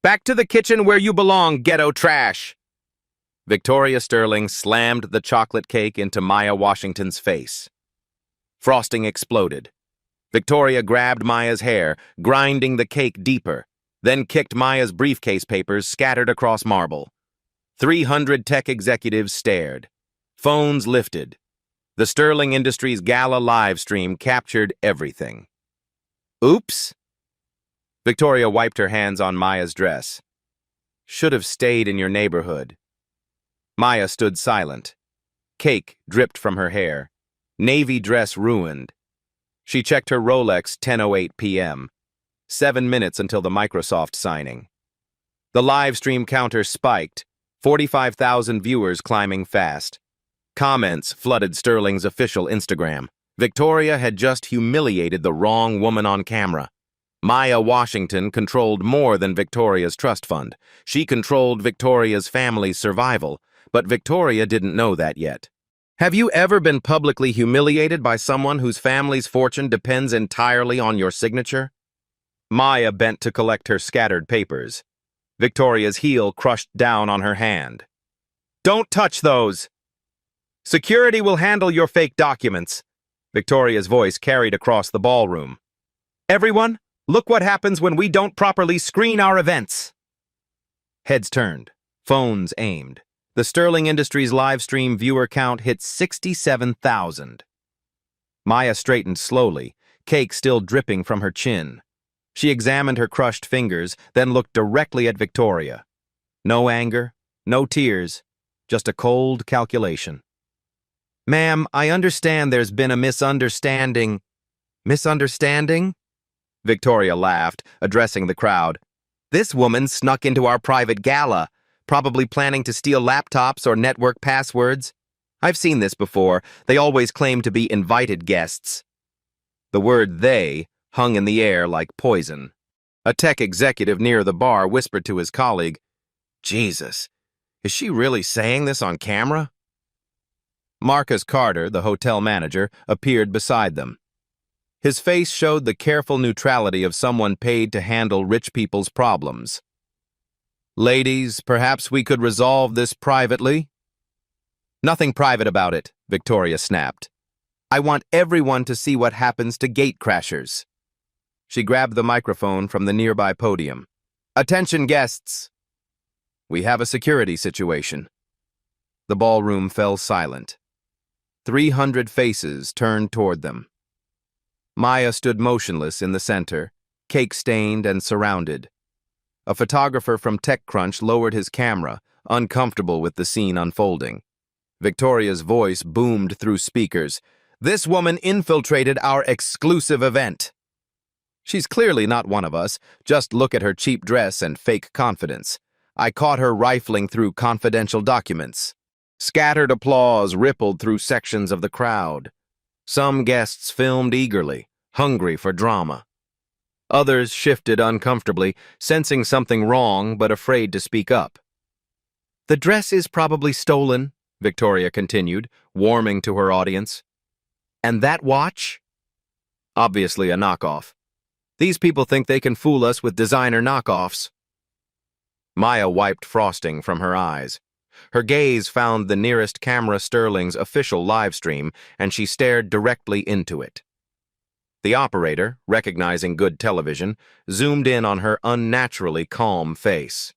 Back to the kitchen where you belong, ghetto trash! Victoria Sterling slammed the chocolate cake into Maya Washington's face. Frosting exploded. Victoria grabbed Maya's hair, grinding the cake deeper, then kicked Maya's briefcase papers scattered across marble. 300 tech executives stared. Phones lifted. The Sterling Industries Gala live stream captured everything. Oops! Victoria wiped her hands on Maya's dress. Should have stayed in your neighborhood. Maya stood silent. Cake dripped from her hair. Navy dress ruined. She checked her Rolex 10:08 p.m. 7 minutes until the Microsoft signing. The live stream counter spiked, 45,000 viewers climbing fast. Comments flooded Sterling's official Instagram. Victoria had just humiliated the wrong woman on camera. Maya Washington controlled more than Victoria's trust fund. She controlled Victoria's family's survival, but Victoria didn't know that yet. Have you ever been publicly humiliated by someone whose family's fortune depends entirely on your signature? Maya bent to collect her scattered papers. Victoria's heel crushed down on her hand. Don't touch those! Security will handle your fake documents. Victoria's voice carried across the ballroom. Everyone, look what happens when we don't properly screen our events. Heads turned, phones aimed. The Sterling Industries live stream viewer count hit 67,000. Maya straightened slowly, cake still dripping from her chin. She examined her crushed fingers, then looked directly at Victoria. No anger, no tears, just a cold calculation. Ma'am, I understand there's been a misunderstanding. Misunderstanding? Victoria laughed, addressing the crowd. This woman snuck into our private gala, probably planning to steal laptops or network passwords. I've seen this before. They always claim to be invited guests. The word they hung in the air like poison. A tech executive near the bar whispered to his colleague, Jesus, is she really saying this on camera? Marcus Carter, the hotel manager, appeared beside them. His face showed the careful neutrality of someone paid to handle rich people's problems. Ladies, perhaps we could resolve this privately? Nothing private about it, Victoria snapped. I want everyone to see what happens to gatecrashers. She grabbed the microphone from the nearby podium. Attention guests! We have a security situation. The ballroom fell silent. 300 faces turned toward them. Maya stood motionless in the center, cake-stained and surrounded. A photographer from TechCrunch lowered his camera, uncomfortable with the scene unfolding. Victoria's voice boomed through speakers. This woman infiltrated our exclusive event. She's clearly not one of us. Just look at her cheap dress and fake confidence. I caught her rifling through confidential documents. Scattered applause rippled through sections of the crowd. Some guests filmed eagerly, hungry for drama. Others shifted uncomfortably, sensing something wrong but afraid to speak up. The dress is probably stolen, Victoria continued, warming to her audience. And that watch? Obviously a knockoff. These people think they can fool us with designer knockoffs. Maya wiped frosting from her eyes. Her gaze found the nearest camera Sterling's official live stream, and she stared directly into it. The operator, recognizing good television, zoomed in on her unnaturally calm face.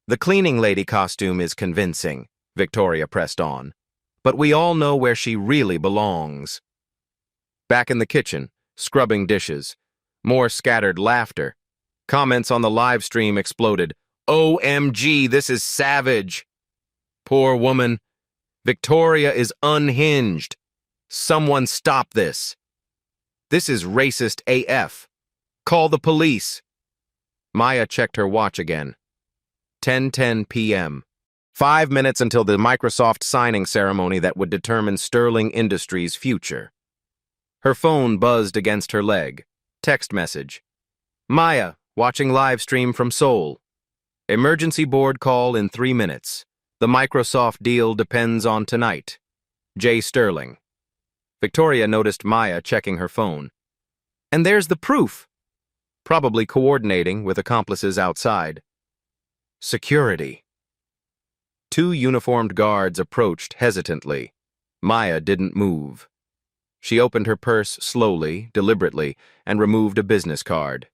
The cleaning lady costume is convincing, Victoria pressed on, but we all know where she really belongs. Back in the kitchen, scrubbing dishes, more scattered laughter. Comments on the live stream exploded. OMG, this is savage. Poor woman. Victoria is unhinged. Someone stop this. This is racist AF. Call the police. Maya checked her watch again. 10:10 p.m. 5 minutes until the Microsoft signing ceremony that would determine Sterling Industries' future. Her phone buzzed against her leg. Text message. Maya, watching live stream from Seoul. Emergency board call in 3 minutes. The Microsoft deal depends on tonight. J. Sterling. Victoria noticed Maya checking her phone. And there's the proof. probably coordinating with accomplices outside. Security. Two uniformed guards approached hesitantly. Maya didn't move. She opened her purse slowly, deliberately, and removed a business card.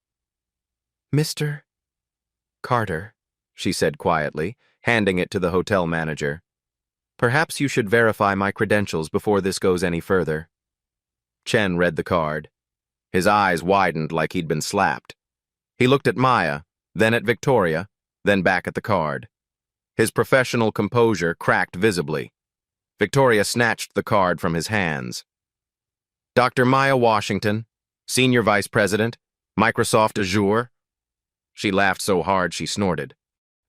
"Mr. Carter," she said quietly, handing it to the hotel manager. "Perhaps you should verify my credentials before this goes any further." Chen read the card. His eyes widened like he'd been slapped. He looked at Maya, then at Victoria, then back at the card. His professional composure cracked visibly. Victoria snatched the card from his hands. "Dr. Maya Washington, Senior Vice President, Microsoft Azure." She laughed so hard she snorted.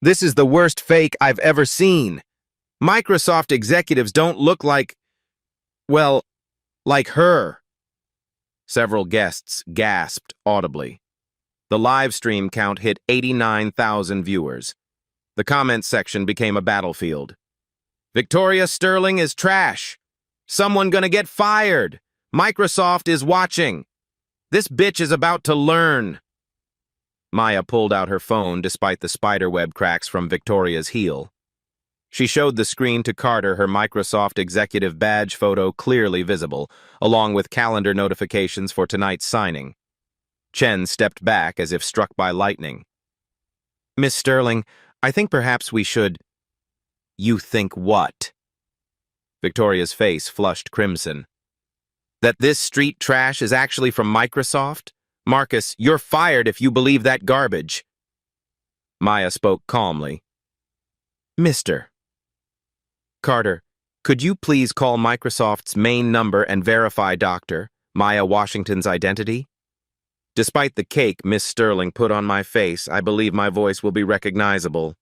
"This is the worst fake I've ever seen. Microsoft executives don't look like, well, like her." Several guests gasped audibly. The live stream count hit 89,000 viewers. The comments section became a battlefield. "Victoria Sterling is trash. Someone gonna get fired. Microsoft is watching. This bitch is about to learn." Maya pulled out her phone despite the spiderweb cracks from Victoria's heel. She showed the screen to Carter, her Microsoft executive badge photo clearly visible, along with calendar notifications for tonight's signing. Chen stepped back as if struck by lightning. "Miss Sterling, I think perhaps we should—" "You think what?" Victoria's face flushed crimson. "That this street trash is actually from Microsoft? Marcus, you're fired if you believe that garbage." Maya spoke calmly. "Mr. Carter, could you please call Microsoft's main number and verify Dr. Maya Washington's identity? Despite the cake Miss Sterling put on my face, I believe my voice will be recognizable."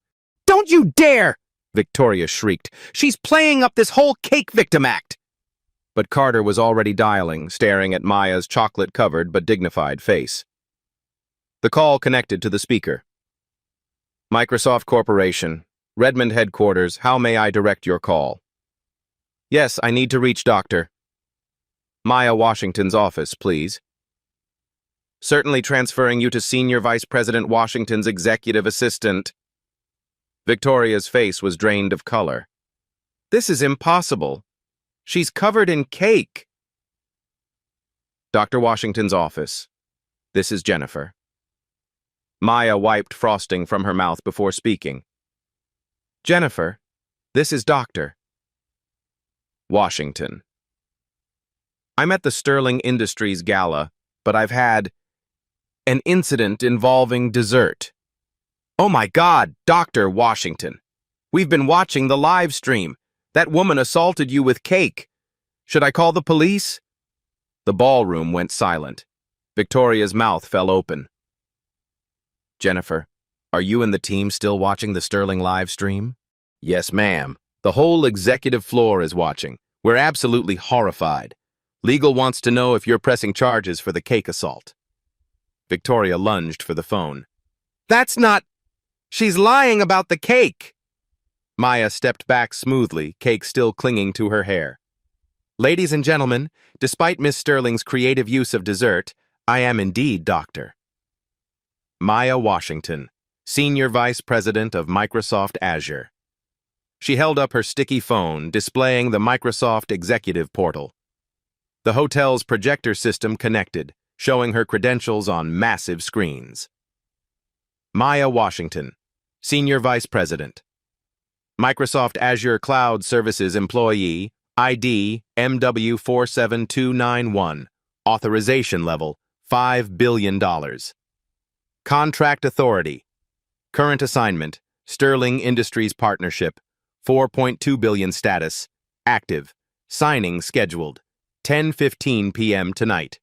"Don't you dare!" Victoria shrieked. "She's playing up this whole cake victim act!" But Carter was already dialing, staring at Maya's chocolate-covered but dignified face. The call connected to the speaker. "Microsoft Corporation, Redmond headquarters, how may I direct your call?" "Yes, I need to reach Dr. Maya Washington's office, please." "Certainly transferring you to Senior Vice President Washington's executive assistant." Victoria's face was drained of color. "This is impossible. She's covered in cake." "Dr. Washington's office. This is Jennifer." Maya wiped frosting from her mouth before speaking. "Jennifer, this is Dr. Washington. I'm at the Sterling Industries Gala, but I've had an incident involving dessert." "Oh my God, Dr. Washington. We've been watching the live stream. That woman assaulted you with cake. Should I call the police?" The ballroom went silent. Victoria's mouth fell open. "Jennifer, are you and the team still watching the Sterling live stream?" "Yes, ma'am. The whole executive floor is watching. We're absolutely horrified. Legal wants to know if you're pressing charges for the cake assault." Victoria lunged for the phone. "That's not... She's lying about the cake." Maya stepped back smoothly, cake still clinging to her hair. "Ladies and gentlemen, despite Miss Sterling's creative use of dessert, I am indeed Dr. Maya Washington, Senior Vice President of Microsoft Azure." She held up her sticky phone, displaying the Microsoft Executive Portal. The hotel's projector system connected, showing her credentials on massive screens. "Maya Washington, Senior Vice President. Microsoft Azure Cloud Services Employee, ID MW47291, Authorization Level, $5 billion. Contract Authority. Current Assignment, Sterling Industries Partnership, 4.2 billion status, active, signing scheduled, 10:15 p.m. tonight."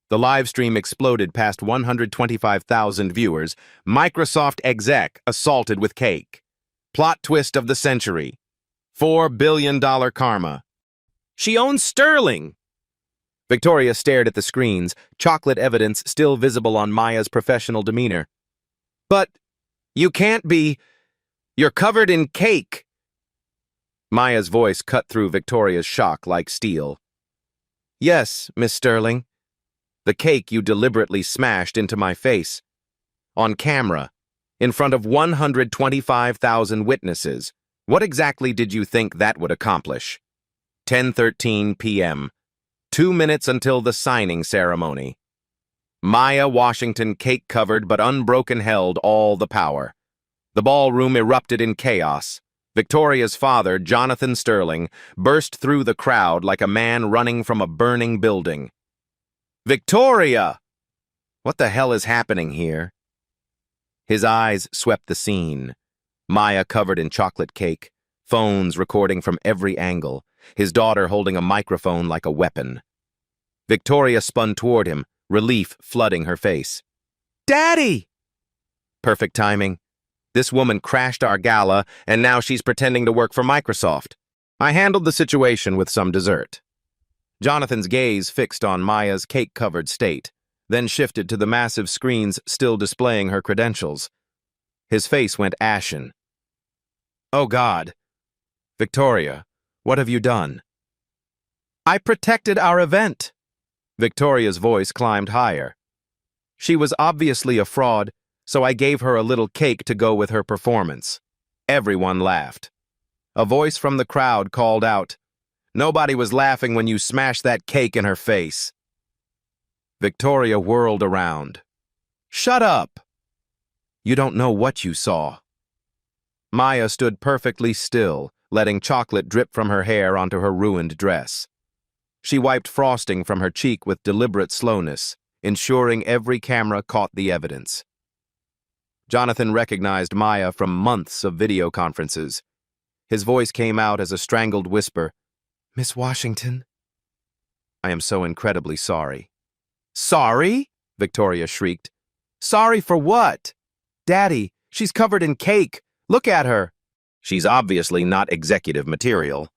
The live stream exploded past 125,000 viewers. Microsoft exec assaulted with cake. Plot twist of the century. $4 billion karma. She owns Sterling. Victoria stared at the screens, chocolate evidence still visible on Maya's professional demeanor. "But you can't be... You're covered in cake." Maya's voice cut through Victoria's shock like steel. "Yes, Miss Sterling. The cake you deliberately smashed into my face. On camera, in front of 125,000 witnesses. What exactly did you think that would accomplish? 10:13 p.m. 2 minutes until the signing ceremony. Maya Washington cake-covered but unbroken held all the power. The ballroom erupted in chaos. Victoria's father, Jonathan Sterling, burst through the crowd like a man running from a burning building. Victoria! What the hell is happening here? His eyes swept the scene. Maya covered in chocolate cake, phones recording from every angle, his daughter holding a microphone like a weapon. Victoria spun toward him, relief flooding her face. Daddy! Perfect timing. This woman crashed our gala, and now she's pretending to work for Microsoft. I handled the situation with some dessert. Jonathan's gaze fixed on Maya's cake-covered state, then shifted to the massive screens still displaying her credentials. His face went ashen. Oh God. Victoria, what have you done? I protected our event. Victoria's voice climbed higher. She was obviously a fraud, so I gave her a little cake to go with her performance. Everyone laughed. A voice from the crowd called out, Nobody was laughing when you smashed that cake in her face. Victoria whirled around. Shut up! You don't know what you saw. Maya stood perfectly still, letting chocolate drip from her hair onto her ruined dress. She wiped frosting from her cheek with deliberate slowness, ensuring every camera caught the evidence. Jonathan recognized Maya from months of video conferences. His voice came out as a strangled whisper. Miss Washington? I am so incredibly sorry. Sorry? Victoria shrieked. Sorry for what? Daddy, she's covered in cake. Look at her. She's obviously not executive material.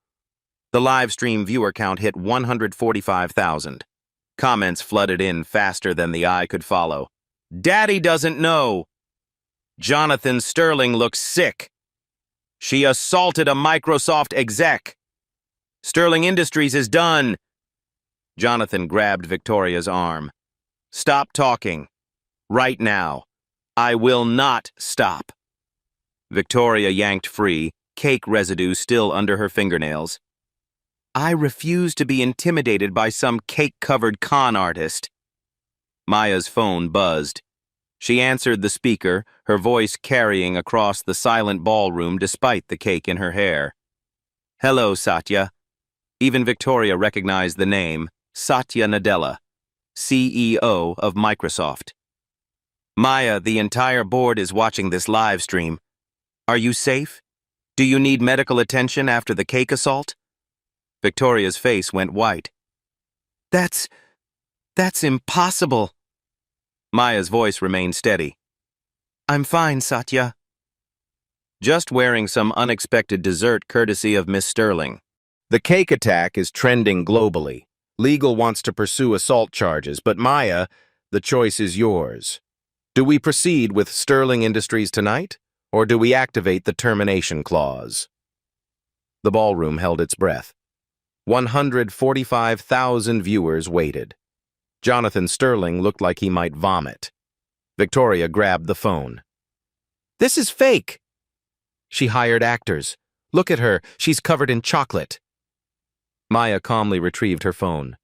The live stream viewer count hit 145,000. Comments flooded in faster than the eye could follow. Daddy doesn't know. Jonathan Sterling looks sick. She assaulted a Microsoft exec. Sterling Industries is done. Jonathan grabbed Victoria's arm. Stop talking. Right now. I will not stop. Victoria yanked free, cake residue still under her fingernails. I refuse to be intimidated by some cake-covered con artist. Maya's phone buzzed. She answered the speaker, her voice carrying across the silent ballroom despite the cake in her hair. Hello, Satya. Even Victoria recognized the name, Satya Nadella, CEO of Microsoft. Maya, the entire board is watching this live stream. Are you safe? Do you need medical attention after the cake assault? Victoria's face went white. That's impossible. Maya's voice remained steady. I'm fine, Satya. Just wearing some unexpected dessert courtesy of Miss Sterling. The cake attack is trending globally. Legal wants to pursue assault charges, but Maya, the choice is yours. Do we proceed with Sterling Industries tonight, or do we activate the termination clause? The ballroom held its breath. 145,000 viewers waited. Jonathan Sterling looked like he might vomit. Victoria grabbed the phone. This is fake. She hired actors. Look at her, she's covered in chocolate. Maya calmly retrieved her phone.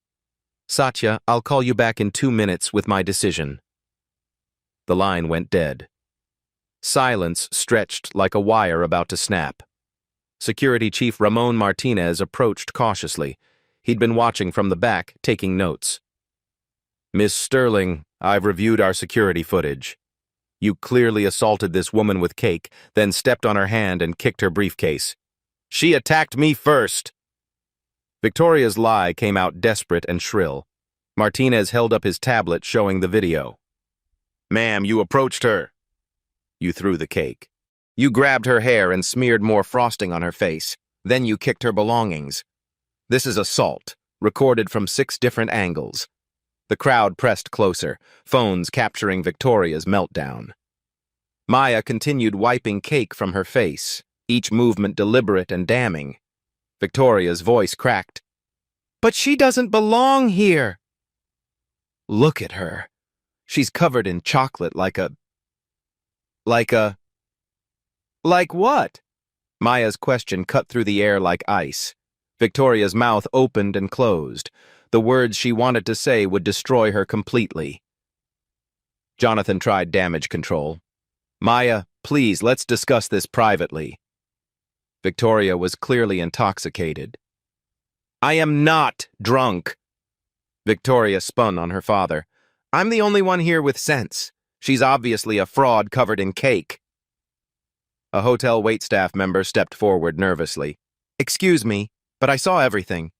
Satya, I'll call you back in 2 minutes with my decision. The line went dead. Silence stretched like a wire about to snap. Security Chief Ramon Martinez approached cautiously. He'd been watching from the back, taking notes. Miss Sterling, I've reviewed our security footage. You clearly assaulted this woman with cake, then stepped on her hand and kicked her briefcase. She attacked me first. Victoria's lie came out desperate and shrill. Martinez held up his tablet showing the video. Ma'am, you approached her. You threw the cake. You grabbed her hair and smeared more frosting on her face. Then you kicked her belongings. This is assault, recorded from 6 different angles. The crowd pressed closer, phones capturing Victoria's meltdown. Maya continued wiping cake from her face, each movement deliberate and damning. Victoria's voice cracked. But she doesn't belong here. Look at her. She's covered in chocolate like a... Like what? Maya's question cut through the air like ice. Victoria's mouth opened and closed. The words she wanted to say would destroy her completely. Jonathan tried damage control. Maya, please, let's discuss this privately. Victoria was clearly intoxicated. I am not drunk. Victoria spun on her father. I'm the only one here with sense. She's obviously a fraud covered in cake. A hotel waitstaff member stepped forward nervously. Excuse me, but I saw everything.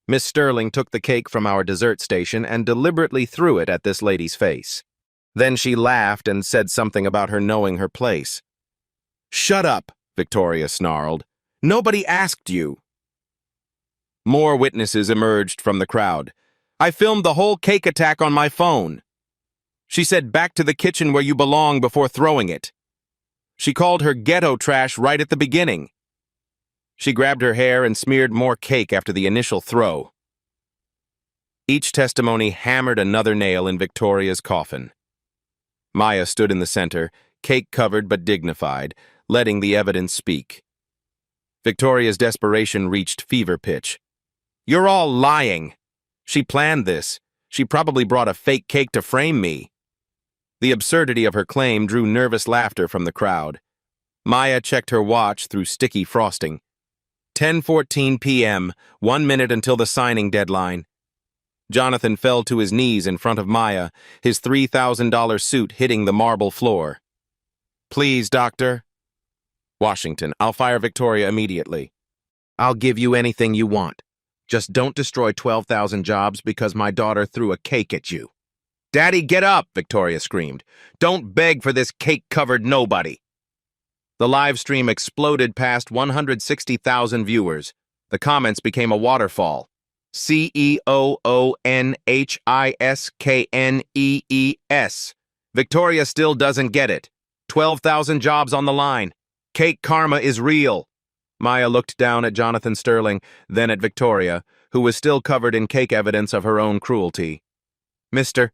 Miss Sterling took the cake from our dessert station and deliberately threw it at this lady's face. Then she laughed and said something about her knowing her place. Shut up, Victoria snarled. Nobody asked you. More witnesses emerged from the crowd. I filmed the whole cake attack on my phone. She said back to the kitchen where you belong before throwing it. She called her ghetto trash right at the beginning. She grabbed her hair and smeared more cake after the initial throw. Each testimony hammered another nail in Victoria's coffin. Maya stood in the center, cake-covered but dignified, letting the evidence speak. Victoria's desperation reached fever pitch. You're all lying. She planned this. She probably brought a fake cake to frame me. The absurdity of her claim drew nervous laughter from the crowd. Maya checked her watch through sticky frosting. 10:14 p.m., 1 minute until the signing deadline. Jonathan fell to his knees in front of Maya, his $3,000 suit hitting the marble floor. Please, doctor. Washington, I'll fire Victoria immediately. I'll give you anything you want. Just don't destroy 12,000 jobs because my daughter threw a cake at you. Daddy, get up, Victoria screamed. Don't beg for this cake-covered nobody. The live stream exploded past 160,000 viewers. The comments became a waterfall. CEOONHISKNEES. Victoria still doesn't get it. 12,000 jobs on the line. Cake karma is real. Maya looked down at Jonathan Sterling, then at Victoria, who was still covered in cake evidence of her own cruelty. Mr.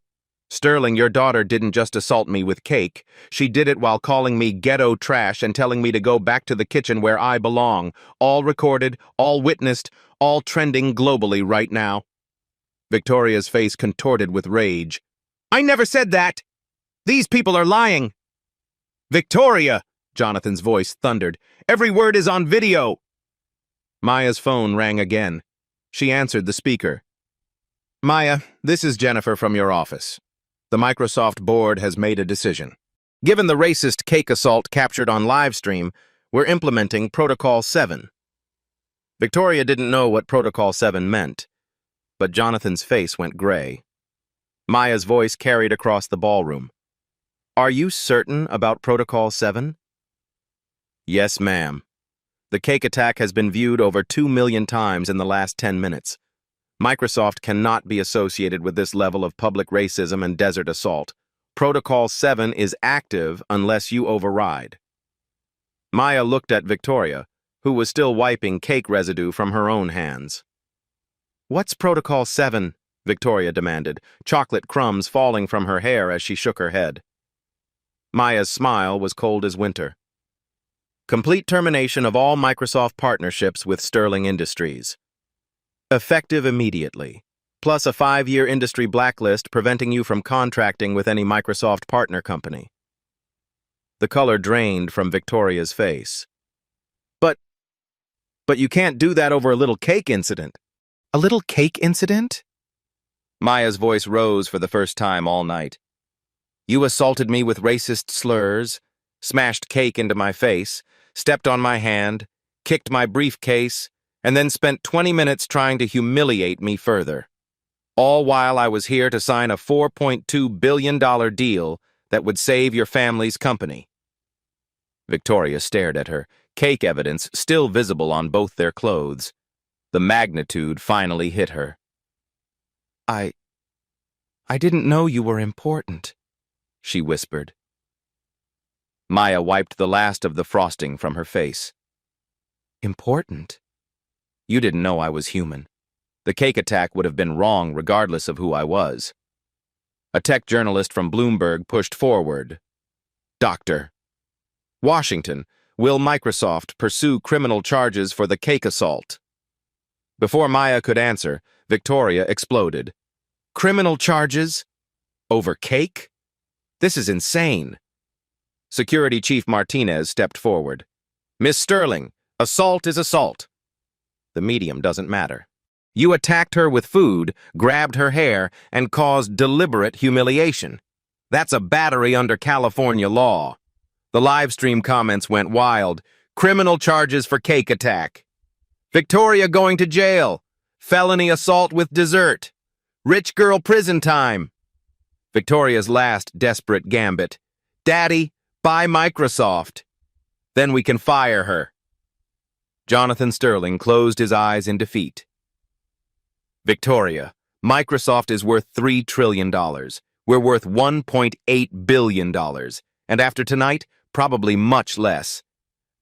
Sterling, your daughter didn't just assault me with cake. She did it while calling me ghetto trash and telling me to go back to the kitchen where I belong. All recorded, all witnessed, all trending globally right now. Victoria's face contorted with rage. I never said that! These people are lying! Victoria! Jonathan's voice thundered. Every word is on video! Maya's phone rang again. She answered the speaker. Maya, this is Jennifer from your office. The Microsoft board has made a decision. Given the racist cake assault captured on livestream, we're implementing Protocol 7. Victoria didn't know what Protocol 7 meant, but Jonathan's face went gray. Maya's voice carried across the ballroom. Are you certain about Protocol 7? Yes, ma'am. The cake attack has been viewed over 2 million times in the last 10 minutes. Microsoft cannot be associated with this level of public racism and desert assault. Protocol 7 is active unless you override. Maya looked at Victoria, who was still wiping cake residue from her own hands. What's Protocol 7? Victoria demanded, chocolate crumbs falling from her hair as she shook her head. Maya's smile was cold as winter. Complete termination of all Microsoft partnerships with Sterling Industries. Effective immediately, plus a 5-year industry blacklist preventing you from contracting with any Microsoft partner company. The color drained from Victoria's face. But you can't do that over a little cake incident. A little cake incident? Maya's voice rose for the first time all night. You assaulted me with racist slurs, smashed cake into my face, stepped on my hand, kicked my briefcase, and then spent 20 minutes trying to humiliate me further. All while I was here to sign a $4.2 billion deal that would save your family's company. Victoria stared at her, cake evidence still visible on both their clothes. The magnitude finally hit her. I didn't know you were important, she whispered. Maya wiped the last of the frosting from her face. Important? You didn't know I was human. The cake attack would have been wrong regardless of who I was. A tech journalist from Bloomberg pushed forward. Dr. Washington, will Microsoft pursue criminal charges for the cake assault? Before Maya could answer, Victoria exploded. Criminal charges? Over cake? This is insane. Security Chief Martinez stepped forward. Miss Sterling, assault is assault. The medium doesn't matter. You attacked her with food, grabbed her hair, and caused deliberate humiliation. That's a battery under California law. The live stream comments went wild. Criminal charges for cake attack. Victoria going to jail. Felony assault with dessert. Rich girl prison time. Victoria's last desperate gambit. Daddy, buy Microsoft. Then we can fire her. Jonathan Sterling closed his eyes in defeat. Victoria, Microsoft is worth $3 trillion. We're worth $1.8 billion. And after tonight, probably much less.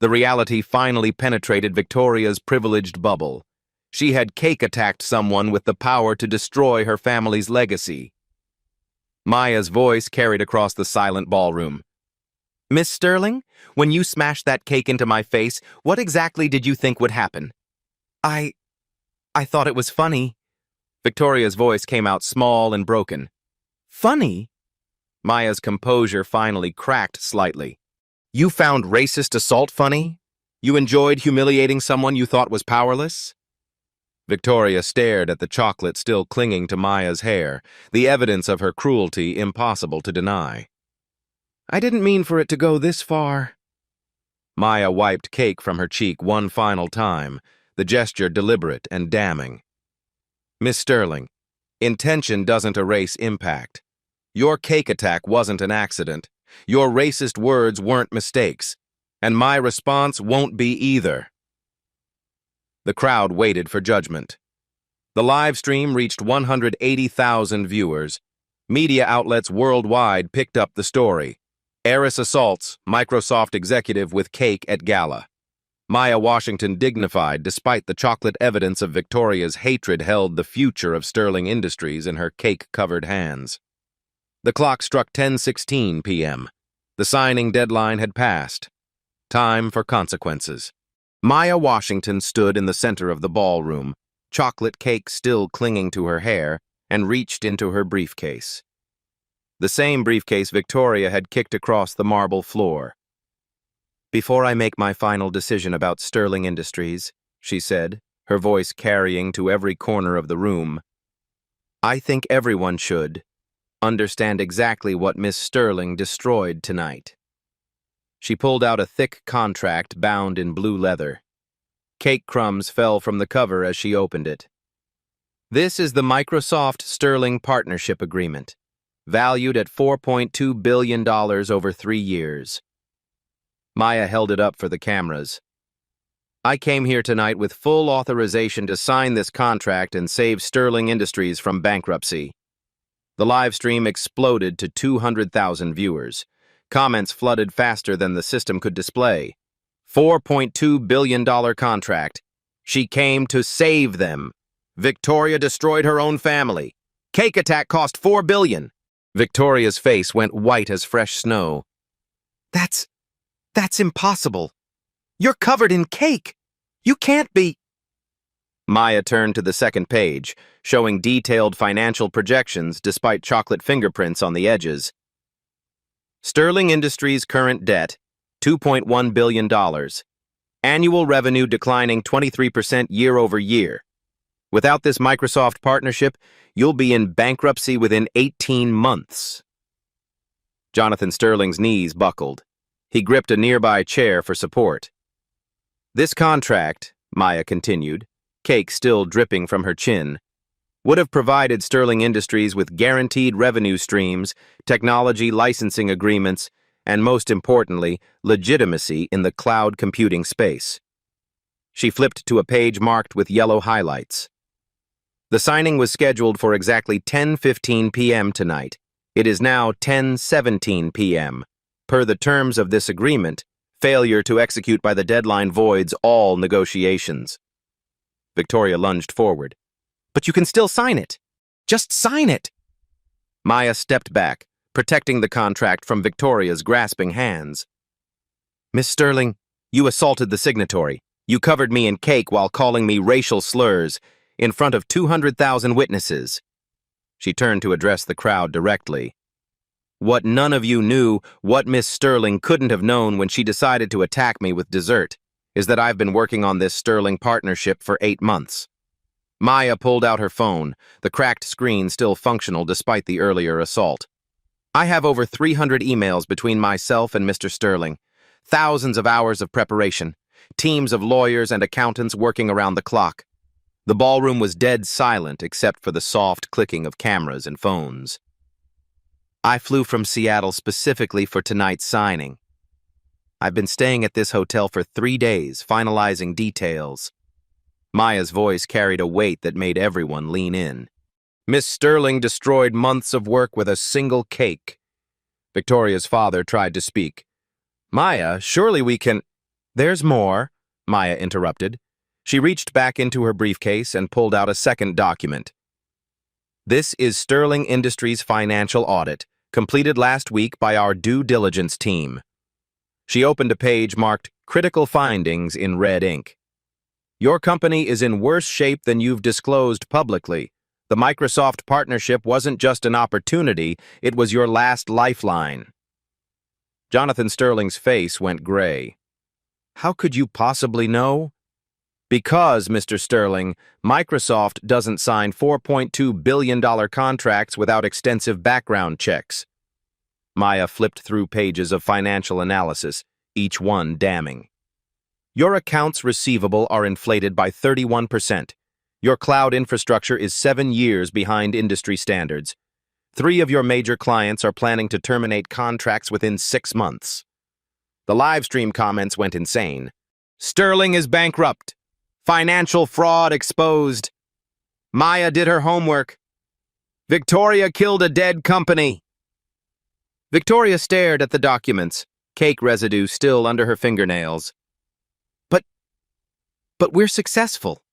The reality finally penetrated Victoria's privileged bubble. She had cake-attacked someone with the power to destroy her family's legacy. Maya's voice carried across the silent ballroom. Miss Sterling, when you smashed that cake into my face, what exactly did you think would happen? I thought it was funny. Victoria's voice came out small and broken. Funny? Maya's composure finally cracked slightly. You found racist assault funny? You enjoyed humiliating someone you thought was powerless? Victoria stared at the chocolate still clinging to Maya's hair, the evidence of her cruelty impossible to deny. I didn't mean for it to go this far. Maya wiped cake from her cheek one final time, the gesture deliberate and damning. Miss Sterling, intention doesn't erase impact. Your cake attack wasn't an accident. Your racist words weren't mistakes. And my response won't be either. The crowd waited for judgment. The live stream reached 180,000 viewers. Media outlets worldwide picked up the story. Heiress assaults Microsoft executive with cake at Gala. Maya Washington dignified despite the chocolate evidence of Victoria's hatred held the future of Sterling Industries in her cake-covered hands. The clock struck 10:16 p.m. The signing deadline had passed. Time for consequences. Maya Washington stood in the center of the ballroom, chocolate cake still clinging to her hair, and reached into her briefcase. The same briefcase Victoria had kicked across the marble floor. Before I make my final decision about Sterling Industries, she said, her voice carrying to every corner of the room, I think everyone should understand exactly what Miss Sterling destroyed tonight. She pulled out a thick contract bound in blue leather. Cake crumbs fell from the cover as she opened it. This is the Microsoft Sterling Partnership Agreement, valued at $4.2 billion over 3 years. Maya held it up for the cameras. I came here tonight with full authorization to sign this contract and save Sterling Industries from bankruptcy. The live stream exploded to 200,000 viewers. Comments flooded faster than the system could display. $4.2 billion contract. She came to save them. Victoria destroyed her own family. Cake attack cost $4 billion. Victoria's face went white as fresh snow. That's impossible. You're covered in cake. You can't be. Maya turned to the second page, showing detailed financial projections despite chocolate fingerprints on the edges. Sterling Industries' current debt, $2.1 billion. Annual revenue declining 23% year over year. Without this Microsoft partnership, you'll be in bankruptcy within 18 months. Jonathan Sterling's knees buckled. He gripped a nearby chair for support. This contract, Maya continued, cake still dripping from her chin, would have provided Sterling Industries with guaranteed revenue streams, technology licensing agreements, and most importantly, legitimacy in the cloud computing space. She flipped to a page marked with yellow highlights. The signing was scheduled for exactly 10:15 p.m. tonight. It is now 10:17 p.m. Per the terms of this agreement, failure to execute by the deadline voids all negotiations. Victoria lunged forward. But you can still sign it. Just sign it. Maya stepped back, protecting the contract from Victoria's grasping hands. Miss Sterling, you assaulted the signatory. You covered me in cake while calling me racial slurs in front of 200,000 witnesses. She turned to address the crowd directly. What none of you knew, what Miss Sterling couldn't have known when she decided to attack me with dessert, is that I've been working on this Sterling partnership for 8 months. Maya pulled out her phone, the cracked screen still functional despite the earlier assault. I have over 300 emails between myself and Mr. Sterling, thousands of hours of preparation, teams of lawyers and accountants working around the clock. The ballroom was dead silent except for the soft clicking of cameras and phones. I flew from Seattle specifically for tonight's signing. I've been staying at this hotel for 3 days, finalizing details. Maya's voice carried a weight that made everyone lean in. Miss Sterling destroyed months of work with a single cake. Victoria's father tried to speak. Maya, surely we can— There's more, Maya interrupted. She reached back into her briefcase and pulled out a second document. This is Sterling Industries' financial audit, completed last week by our due diligence team. She opened a page marked Critical Findings in red ink. Your company is in worse shape than you've disclosed publicly. The Microsoft partnership wasn't just an opportunity, it was your last lifeline. Jonathan Sterling's face went gray. How could you possibly know? Because, Mr. Sterling, Microsoft doesn't sign $4.2 billion contracts without extensive background checks. Maya flipped through pages of financial analysis, each one damning. Your accounts receivable are inflated by 31%. Your cloud infrastructure is 7 years behind industry standards. 3 of your major clients are planning to terminate contracts within 6 months. The live stream comments went insane. Sterling is bankrupt. Financial fraud exposed. Maya did her homework. Victoria killed a dead company. Victoria stared at the documents, cake residue still under her fingernails. But we're successful.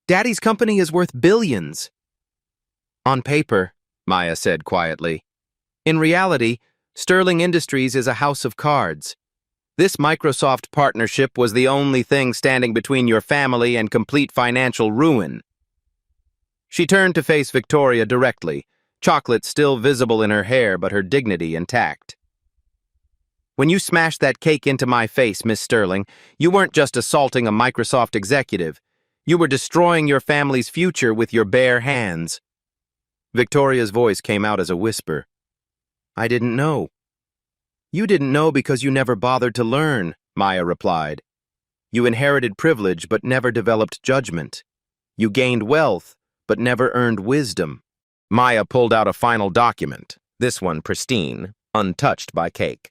Daddy's company is worth billions. On paper, Maya said quietly. In reality, Sterling Industries is a house of cards. This Microsoft partnership was the only thing standing between your family and complete financial ruin. She turned to face Victoria directly, chocolate still visible in her hair but her dignity intact. When you smashed that cake into my face, Miss Sterling, you weren't just assaulting a Microsoft executive. You were destroying your family's future with your bare hands. Victoria's voice came out as a whisper. I didn't know. You didn't know because you never bothered to learn, Maya replied. You inherited privilege but never developed judgment. You gained wealth but never earned wisdom. Maya pulled out a final document, this one pristine, untouched by cake.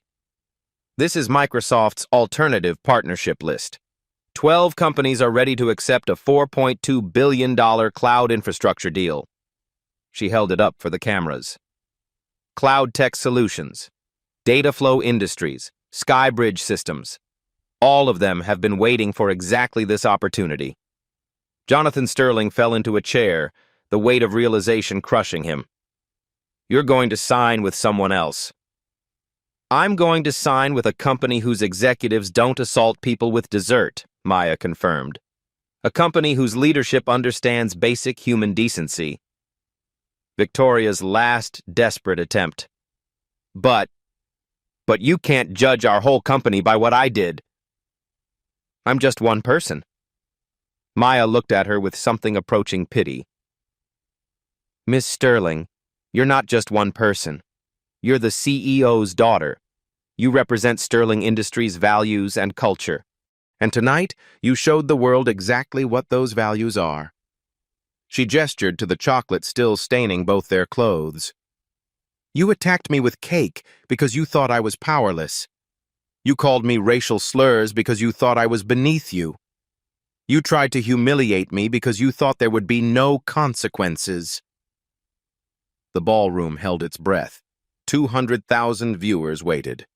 This is Microsoft's alternative partnership list. 12 companies are ready to accept a $4.2 billion cloud infrastructure deal. She held it up for the cameras. Cloud Tech Solutions, Dataflow Industries, Skybridge Systems. All of them have been waiting for exactly this opportunity. Jonathan Sterling fell into a chair, the weight of realization crushing him. You're going to sign with someone else. I'm going to sign with a company whose executives don't assault people with dessert, Maya confirmed. A company whose leadership understands basic human decency. Victoria's last desperate attempt. But you can't judge our whole company by what I did. I'm just one person. Maya looked at her with something approaching pity. Miss Sterling, you're not just one person. You're the CEO's daughter. You represent Sterling Industries' values and culture. And tonight, you showed the world exactly what those values are. She gestured to the chocolate still staining both their clothes. You attacked me with cake because you thought I was powerless. You called me racial slurs because you thought I was beneath you. You tried to humiliate me because you thought there would be no consequences. The ballroom held its breath. 200,000 viewers waited.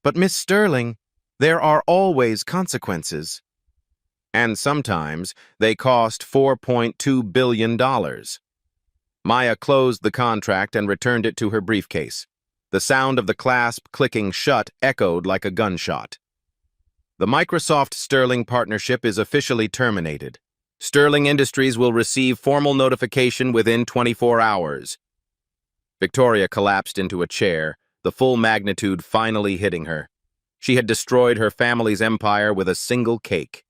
But Miss Sterling, there are always consequences. And sometimes they cost $4.2 billion. Maya closed the contract and returned it to her briefcase. The sound of the clasp clicking shut echoed like a gunshot. The Microsoft-Sterling partnership is officially terminated. Sterling Industries will receive formal notification within 24 hours. Victoria collapsed into a chair, the full magnitude finally hitting her. She had destroyed her family's empire with a single cake.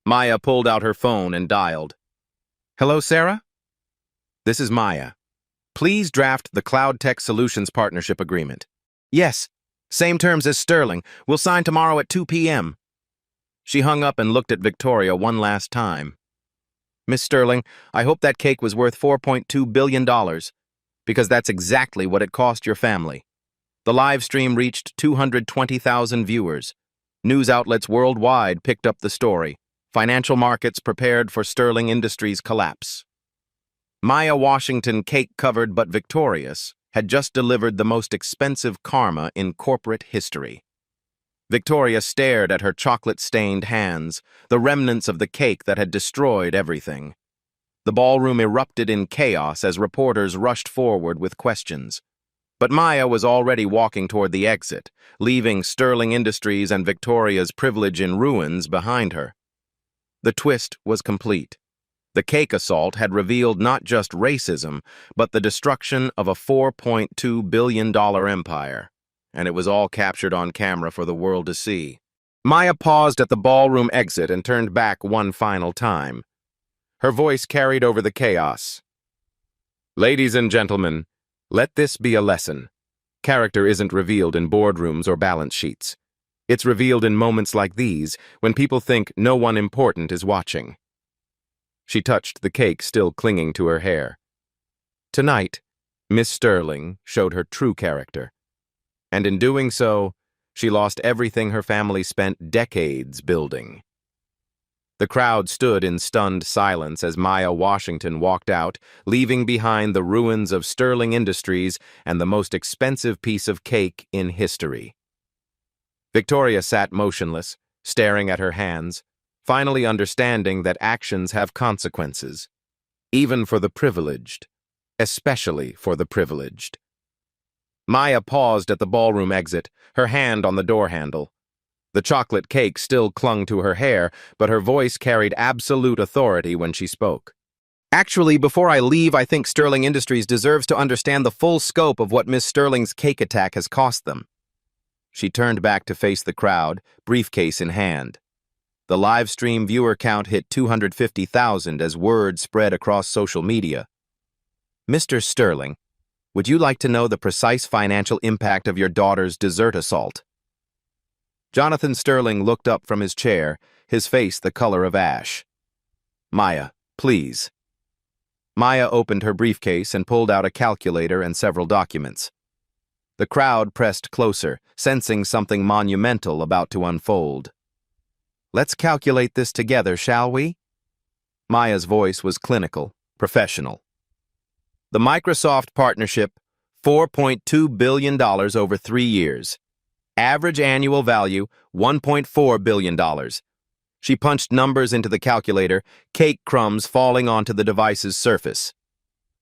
Maya pulled out her phone and dialed. "Hello, Sarah? This is Maya. Please draft the Cloud Tech Solutions Partnership Agreement." "Yes, same terms as Sterling. We'll sign tomorrow at 2 p.m. She hung up and looked at Victoria one last time. "Miss Sterling, I hope that cake was worth $4.2 billion, because that's exactly what it cost your family." The live stream reached 220,000 viewers. News outlets worldwide picked up the story. Financial markets prepared for Sterling Industries' collapse. Maya Washington, cake-covered but victorious, had just delivered the most expensive karma in corporate history. Victoria stared at her chocolate-stained hands, the remnants of the cake that had destroyed everything. The ballroom erupted in chaos as reporters rushed forward with questions. But Maya was already walking toward the exit, leaving Sterling Industries and Victoria's privilege in ruins behind her. The twist was complete. The cake assault had revealed not just racism, but the destruction of a $4.2 billion empire. And it was all captured on camera for the world to see. Maya paused at the ballroom exit and turned back one final time. Her voice carried over the chaos. "Ladies and gentlemen, let this be a lesson. Character isn't revealed in boardrooms or balance sheets. It's revealed in moments like these, when people think no one important is watching." She touched the cake still clinging to her hair. Tonight, Miss Sterling showed her true character. And in doing so, she lost everything her family spent decades building. The crowd stood in stunned silence as Maya Washington walked out, leaving behind the ruins of Sterling Industries and the most expensive piece of cake in history. Victoria sat motionless, staring at her hands, finally understanding that actions have consequences, even for the privileged, especially for the privileged. Maya paused at the ballroom exit, her hand on the door handle. The chocolate cake still clung to her hair, but her voice carried absolute authority when she spoke. "Actually, before I leave, I think Sterling Industries deserves to understand the full scope of what Miss Sterling's cake attack has cost them." She turned back to face the crowd, briefcase in hand. The live stream viewer count hit 250,000 as word spread across social media. "Mr. Sterling, would you like to know the precise financial impact of your daughter's dessert assault?" Jonathan Sterling looked up from his chair, his face the color of ash. "Maya, please." Maya opened her briefcase and pulled out a calculator and several documents. The crowd pressed closer, sensing something monumental about to unfold. "Let's calculate this together, shall we?" Maya's voice was clinical, professional. The Microsoft partnership, $4.2 billion over 3 years. Average annual value, $1.4 billion. She punched numbers into the calculator, cake crumbs falling onto the device's surface.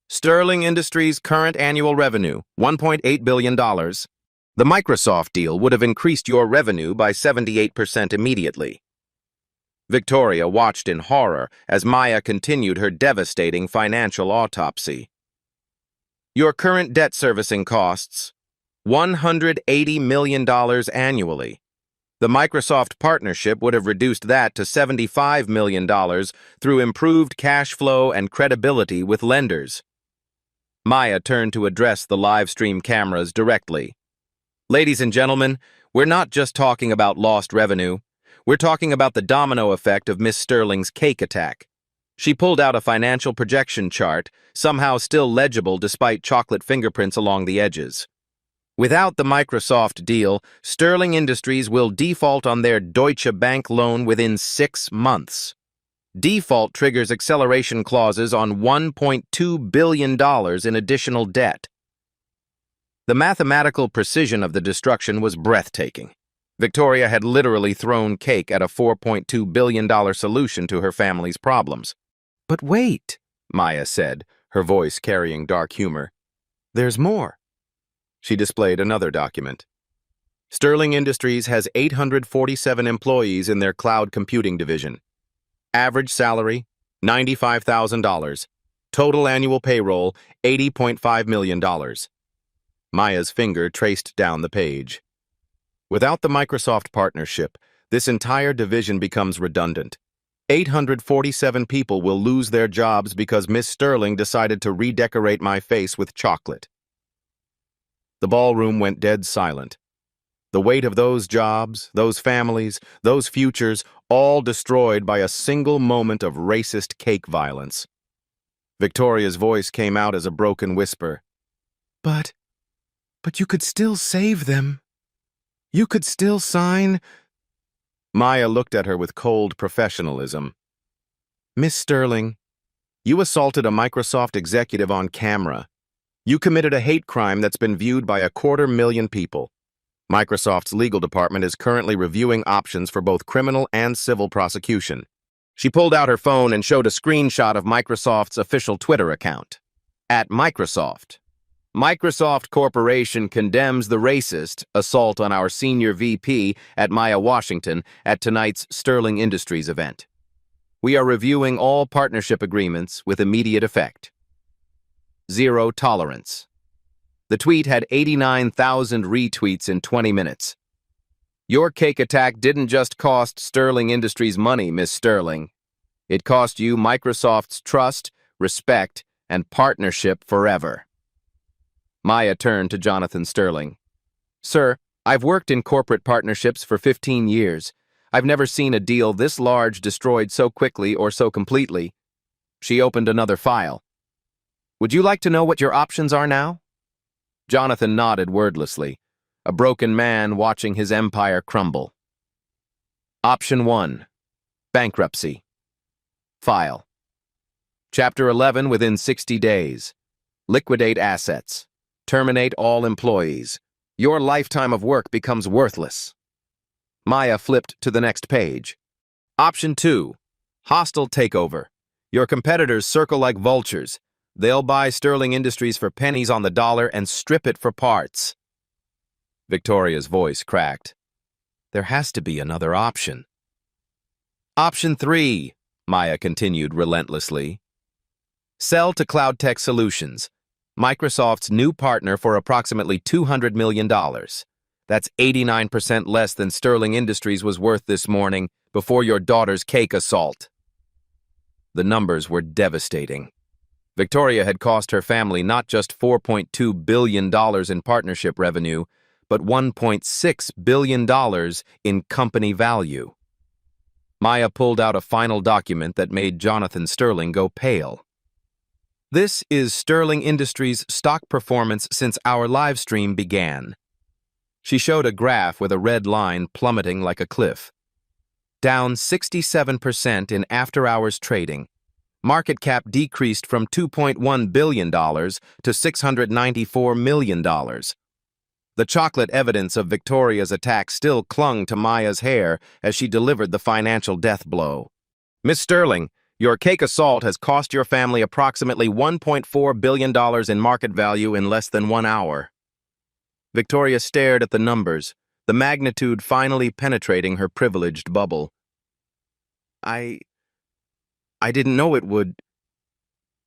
Sterling Industries' current annual revenue, $1.8 billion. The Microsoft deal would have increased your revenue by 78% immediately. Victoria watched in horror as Maya continued her devastating financial autopsy. Your current debt servicing costs, $180 million annually. The Microsoft partnership would have reduced that to $75 million through improved cash flow and credibility with lenders. Maya turned to address the live stream cameras directly. "Ladies and gentlemen, we're not just talking about lost revenue. We're talking about the domino effect of Miss Sterling's cake attack." She pulled out a financial projection chart, somehow still legible despite chocolate fingerprints along the edges. Without the Microsoft deal, Sterling Industries will default on their Deutsche Bank loan within 6 months. Default triggers acceleration clauses on $1.2 billion in additional debt. The mathematical precision of the destruction was breathtaking. Victoria had literally thrown cake at a $4.2 billion solution to her family's problems. "But wait," Maya said, her voice carrying dark humor. "There's more." She displayed another document. Sterling Industries has 847 employees in their cloud computing division. Average salary, $95,000. Total annual payroll, $80.5 million. Maya's finger traced down the page. Without the Microsoft partnership, this entire division becomes redundant. 847 people will lose their jobs because Miss Sterling decided to redecorate my face with chocolate. The ballroom went dead silent. The weight of those jobs, those families, those futures, all destroyed by a single moment of racist cake violence. Victoria's voice came out as a broken whisper. But you could still save them. You could still sign. Maya looked at her with cold professionalism. Miss Sterling, you assaulted a Microsoft executive on camera. You committed a hate crime that's been viewed by 250,000 people. Microsoft's legal department is currently reviewing options for both criminal and civil prosecution. She pulled out her phone and showed a screenshot of Microsoft's official Twitter account. At Microsoft. Microsoft Corporation condemns the racist assault on our senior VP at Maya Washington at tonight's Sterling Industries event. We are reviewing all partnership agreements with immediate effect. Zero tolerance. The tweet had 89,000 retweets in 20 minutes. Your cake attack didn't just cost Sterling Industries money, Miss Sterling. It cost you Microsoft's trust, respect, and partnership forever. Maya turned to Jonathan Sterling. Sir, I've worked in corporate partnerships for 15 years. I've never seen a deal this large destroyed so quickly or so completely. She opened another file. Would you like to know what your options are now? Jonathan nodded wordlessly, a broken man watching his empire crumble. Option 1. Bankruptcy. File. Chapter 11 within 60 days. Liquidate assets. Terminate all employees. Your lifetime of work becomes worthless. Maya flipped to the next page. Option 2. Hostile takeover. Your competitors circle like vultures. They'll buy Sterling Industries for pennies on the dollar and strip it for parts. Victoria's voice cracked. There has to be another option. Option 3, Maya continued relentlessly. Sell to Cloud Tech Solutions, Microsoft's new partner for approximately $200 million. That's 89% less than Sterling Industries was worth this morning before your daughter's cake assault. The numbers were devastating. Victoria had cost her family not just $4.2 billion in partnership revenue, but $1.6 billion in company value. Maya pulled out a final document that made Jonathan Sterling go pale. This is Sterling Industries' stock performance since our live stream began. She showed a graph with a red line plummeting like a cliff. Down 67% in after-hours trading. Market cap decreased from $2.1 billion to $694 million. The chocolate evidence of Victoria's attack still clung to Maya's hair as she delivered the financial death blow. Miss Sterling, your cake assault has cost your family approximately $1.4 billion in market value in less than 1 hour. Victoria stared at the numbers, the magnitude finally penetrating her privileged bubble. I didn't know it would.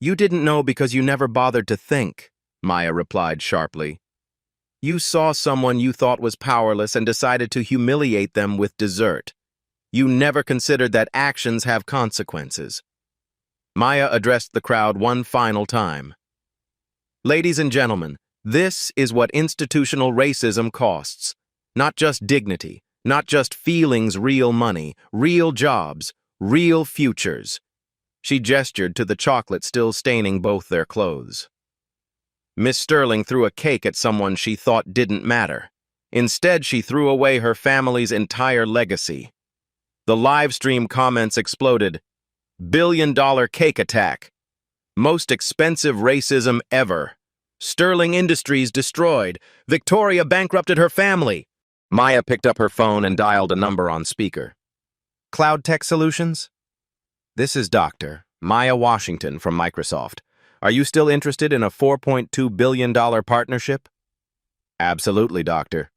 You didn't know because you never bothered to think, Maya replied sharply. You saw someone you thought was powerless and decided to humiliate them with dessert. You never considered that actions have consequences. Maya addressed the crowd one final time. Ladies and gentlemen, this is what institutional racism costs. Not just dignity, not just feelings, real money, real jobs, real futures. She gestured to the chocolate still staining both their clothes. Miss Sterling threw a cake at someone she thought didn't matter. Instead, she threw away her family's entire legacy. The live stream comments exploded. $1 billion cake attack. Most expensive racism ever. Sterling Industries destroyed. Victoria bankrupted her family. Maya picked up her phone and dialed a number on speaker. Cloud Tech Solutions? This is Dr. Maya Washington from Microsoft. Are you still interested in a $4.2 billion partnership? Absolutely, Doctor.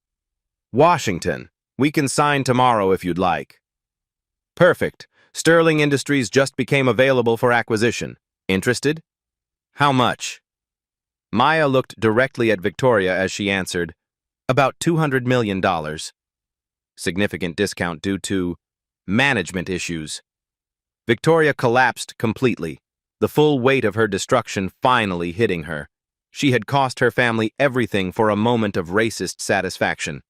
Washington, we can sign tomorrow if you'd like. Perfect. Sterling Industries just became available for acquisition. Interested? How much? Maya looked directly at Victoria as she answered, about $200 million. Significant discount due to management issues. Victoria collapsed completely, the full weight of her destruction finally hitting her. She had cost her family everything for a moment of racist satisfaction.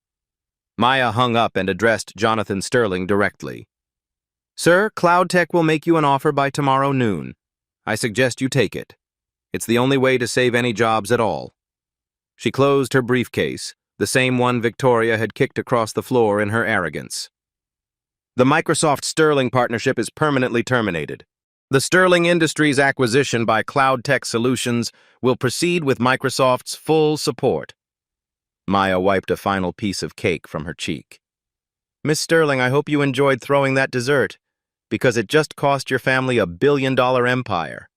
Maya hung up and addressed Jonathan Sterling directly. Sir, CloudTech will make you an offer by tomorrow noon. I suggest you take it. It's the only way to save any jobs at all. She closed her briefcase, the same one Victoria had kicked across the floor in her arrogance. The Microsoft-Sterling partnership is permanently terminated. The Sterling Industries acquisition by CloudTech Solutions will proceed with Microsoft's full support. Maya wiped a final piece of cake from her cheek. Miss Sterling, I hope you enjoyed throwing that dessert, because it just cost your family a billion-dollar empire.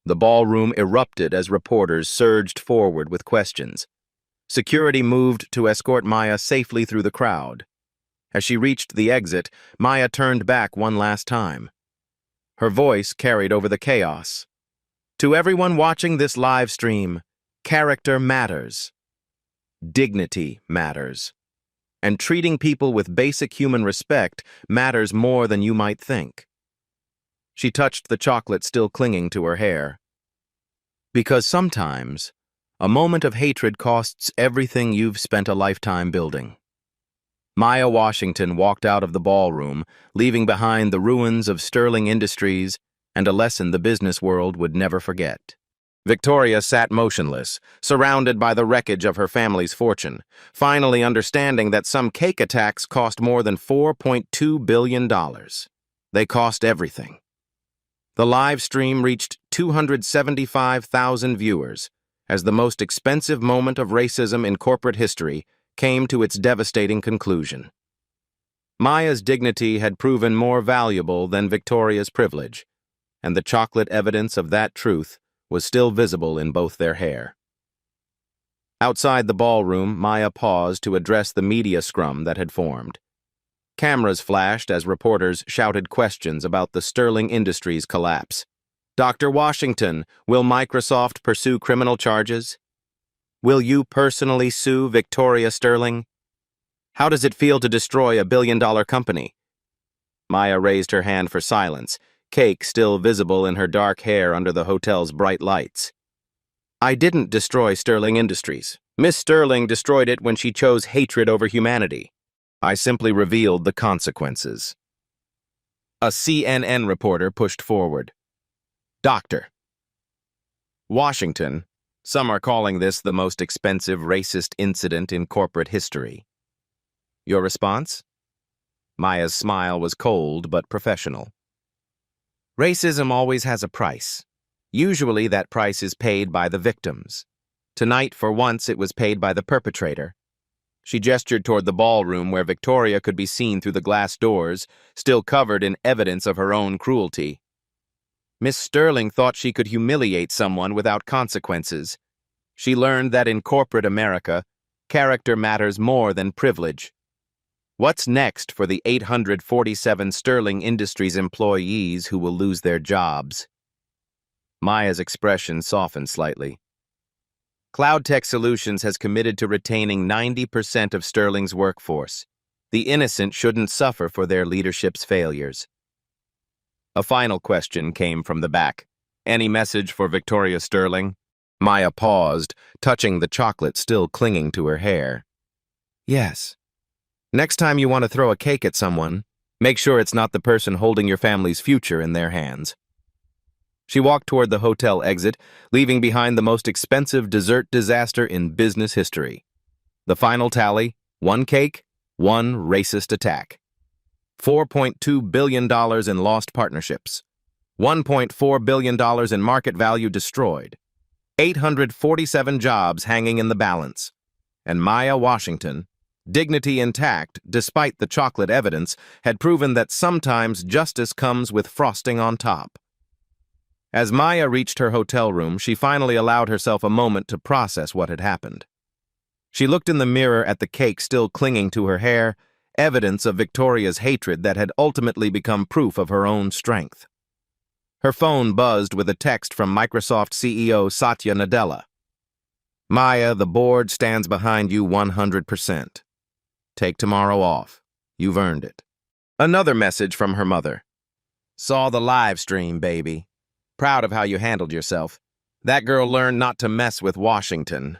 The ballroom erupted as reporters surged forward with questions. Security moved to escort Maya safely through the crowd. As she reached the exit, Maya turned back one last time. Her voice carried over the chaos. To everyone watching this live stream, character matters. Dignity matters. And treating people with basic human respect matters more than you might think. She touched the chocolate still clinging to her hair. Because sometimes, a moment of hatred costs everything you've spent a lifetime building. Maya Washington walked out of the ballroom, leaving behind the ruins of Sterling Industries and a lesson the business world would never forget. Victoria sat motionless, surrounded by the wreckage of her family's fortune, finally understanding that some cake attacks cost more than $4.2 billion. They cost everything. The live stream reached 275,000 viewers as the most expensive moment of racism in corporate history came to its devastating conclusion. Maya's dignity had proven more valuable than Victoria's privilege, and the chocolate evidence of that truth was still visible in both their hair. Outside the ballroom, Maya paused to address the media scrum that had formed. Cameras flashed as reporters shouted questions about the Sterling Industries collapse. Dr. Washington, will Microsoft pursue criminal charges? Will you personally sue Victoria Sterling? How does it feel to destroy a billion-dollar company? Maya raised her hand for silence, cake still visible in her dark hair under the hotel's bright lights. I didn't destroy Sterling Industries. Miss Sterling destroyed it when she chose hatred over humanity. I simply revealed the consequences. A CNN reporter pushed forward. Doctor. Washington. Some are calling this the most expensive racist incident in corporate history. Your response? Maya's smile was cold but professional. Racism always has a price. Usually that price is paid by the victims. Tonight, for once, it was paid by the perpetrator. She gestured toward the ballroom where Victoria could be seen through the glass doors, still covered in evidence of her own cruelty. Miss Sterling thought she could humiliate someone without consequences. She learned that in corporate America, character matters more than privilege. What's next for the 847 Sterling Industries employees who will lose their jobs? Maya's expression softened slightly. CloudTech Solutions has committed to retaining 90% of Sterling's workforce. The innocent shouldn't suffer for their leadership's failures. A final question came from the back. Any message for Victoria Sterling? Maya paused, touching the chocolate still clinging to her hair. Yes. Next time you want to throw a cake at someone, make sure it's not the person holding your family's future in their hands. She walked toward the hotel exit, leaving behind the most expensive dessert disaster in business history. The final tally, 1 cake, 1 racist attack. $4.2 billion in lost partnerships. $1.4 billion in market value destroyed. 847 jobs hanging in the balance. And Maya Washington, dignity intact despite the chocolate evidence, had proven that sometimes justice comes with frosting on top. As Maya reached her hotel room, she finally allowed herself a moment to process what had happened. She looked in the mirror at the cake still clinging to her hair, evidence of Victoria's hatred that had ultimately become proof of her own strength. Her phone buzzed with a text from Microsoft CEO Satya Nadella. "Maya, the board stands behind you 100%. Take tomorrow off. You've earned it." Another message from her mother. "Saw the live stream, baby. Proud of how you handled yourself. That girl learned not to mess with Washington."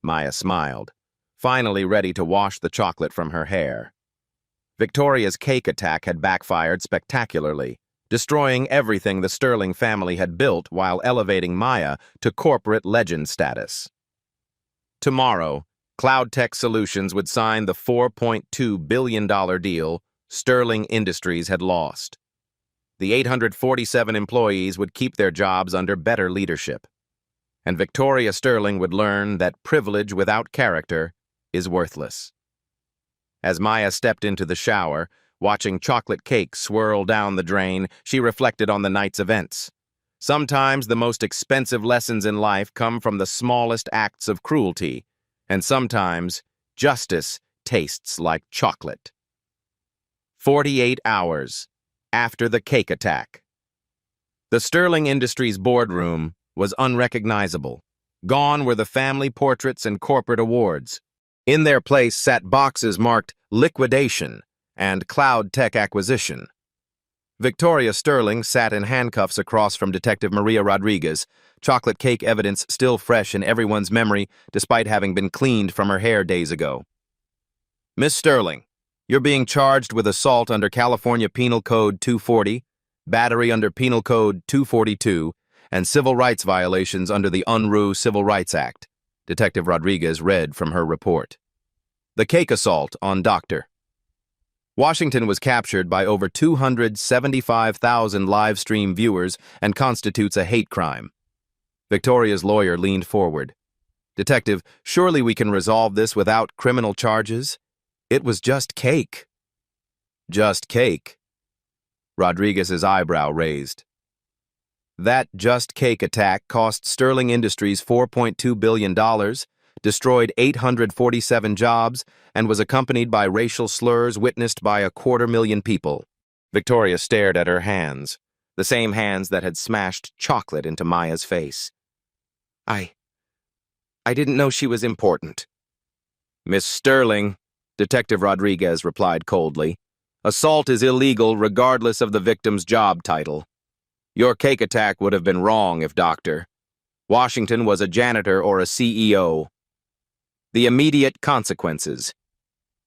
Maya smiled, finally ready to wash the chocolate from her hair. Victoria's cake attack had backfired spectacularly, destroying everything the Sterling family had built while elevating Maya to corporate legend status. Tomorrow, Cloud Tech Solutions would sign the $4.2 billion deal Sterling Industries had lost. The 847 employees would keep their jobs under better leadership. And Victoria Sterling would learn that privilege without character is worthless. As Maya stepped into the shower, watching chocolate cake swirl down the drain, she reflected on the night's events. Sometimes the most expensive lessons in life come from the smallest acts of cruelty, and sometimes justice tastes like chocolate. 48 hours after the cake attack. The Sterling Industries boardroom was unrecognizable. Gone were the family portraits and corporate awards. In their place sat boxes marked liquidation and Cloud Tech acquisition. Victoria Sterling sat in handcuffs across from Detective Maria Rodriguez, chocolate cake evidence still fresh in everyone's memory despite having been cleaned from her hair days ago. "Miss Sterling, you're being charged with assault under California Penal Code 240, battery under Penal Code 242, and civil rights violations under the Unruh Civil Rights Act," Detective Rodriguez read from her report. The cake assault on Dr. Washington was captured by over 275,000 live stream viewers and constitutes a hate crime. Victoria's lawyer leaned forward. "Detective, surely we can resolve this without criminal charges? It was just cake." "Just cake?" Rodriguez's eyebrow raised. "That just cake attack cost Sterling Industries $4.2 billion, destroyed 847 jobs, and was accompanied by racial slurs witnessed by 250,000 people." Victoria stared at her hands, the same hands that had smashed chocolate into Maya's face. I didn't know she was important." "Miss Sterling," Detective Rodriguez replied coldly, "assault is illegal regardless of the victim's job title. Your cake attack would have been wrong if Dr. Washington was a janitor or a CEO. The immediate consequences.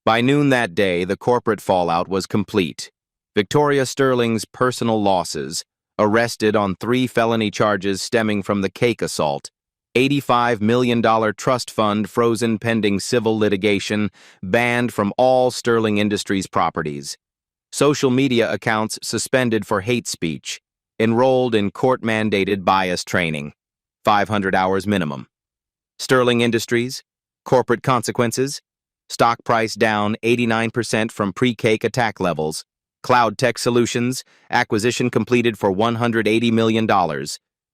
By noon that day, the corporate fallout was complete. Victoria Sterling's personal losses, arrested on 3 felony charges stemming from the cake assault, $85 million trust fund frozen pending civil litigation, banned from all Sterling Industries properties, social media accounts suspended for hate speech, enrolled in court-mandated bias training, 500 hours minimum. Sterling Industries, corporate consequences, stock price down 89% from pre-cake attack levels. Cloud Tech Solutions, acquisition completed for $180 million,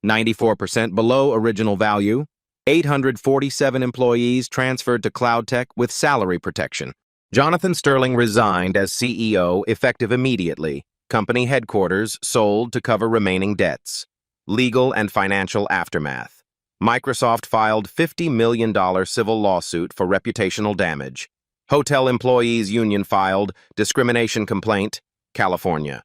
94% below original value. 847 employees transferred to Cloud Tech with salary protection. Jonathan Sterling resigned as CEO effective immediately. Company headquarters sold to cover remaining debts. Legal and financial aftermath. Microsoft filed $50 million civil lawsuit for reputational damage. Hotel employees union filed discrimination complaint, California.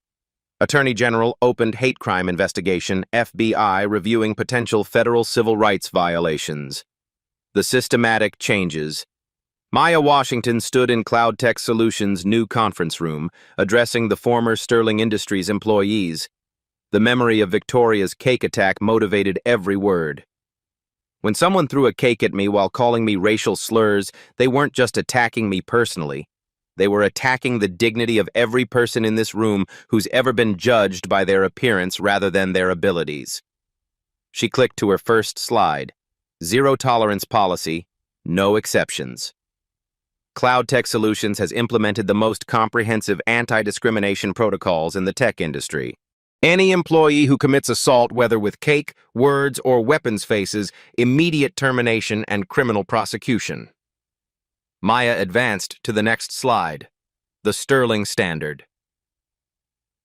Attorney General opened hate crime investigation, FBI reviewing potential federal civil rights violations. The systematic changes. Maya Washington stood in Cloud Tech Solutions' new conference room, addressing the former Sterling Industries employees. The memory of Victoria's cake attack motivated every word. When someone threw a cake at me while calling me racial slurs, they weren't just attacking me personally. They were attacking the dignity of every person in this room who's ever been judged by their appearance rather than their abilities. She clicked to her first slide. Zero tolerance policy, no exceptions. Cloud Tech Solutions has implemented the most comprehensive anti-discrimination protocols in the tech industry. Any employee who commits assault, whether with cake, words, or weapons, faces immediate termination and criminal prosecution. Maya advanced to the next slide, the Sterling Standard.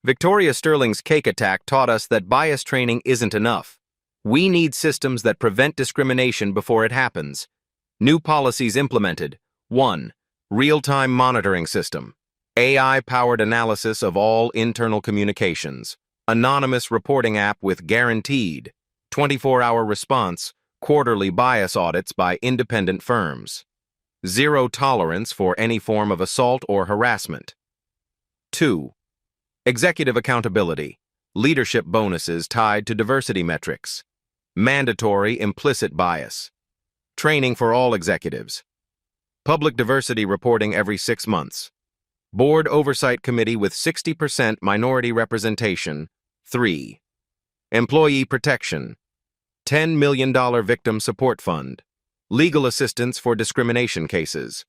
Victoria Sterling's cake attack taught us that bias training isn't enough. We need systems that prevent discrimination before it happens. New policies implemented. 1. Real-time monitoring system. AI-powered analysis of all internal communications. Anonymous reporting app with guaranteed 24-hour response, quarterly bias audits by independent firms. Zero tolerance for any form of assault or harassment. 2. Executive accountability. Leadership bonuses tied to diversity metrics. Mandatory implicit bias. Training for all executives. Public diversity reporting every 6 months. Board Oversight Committee with 60% minority representation. 3. Employee protection. $10 million victim support fund. Legal assistance for discrimination cases.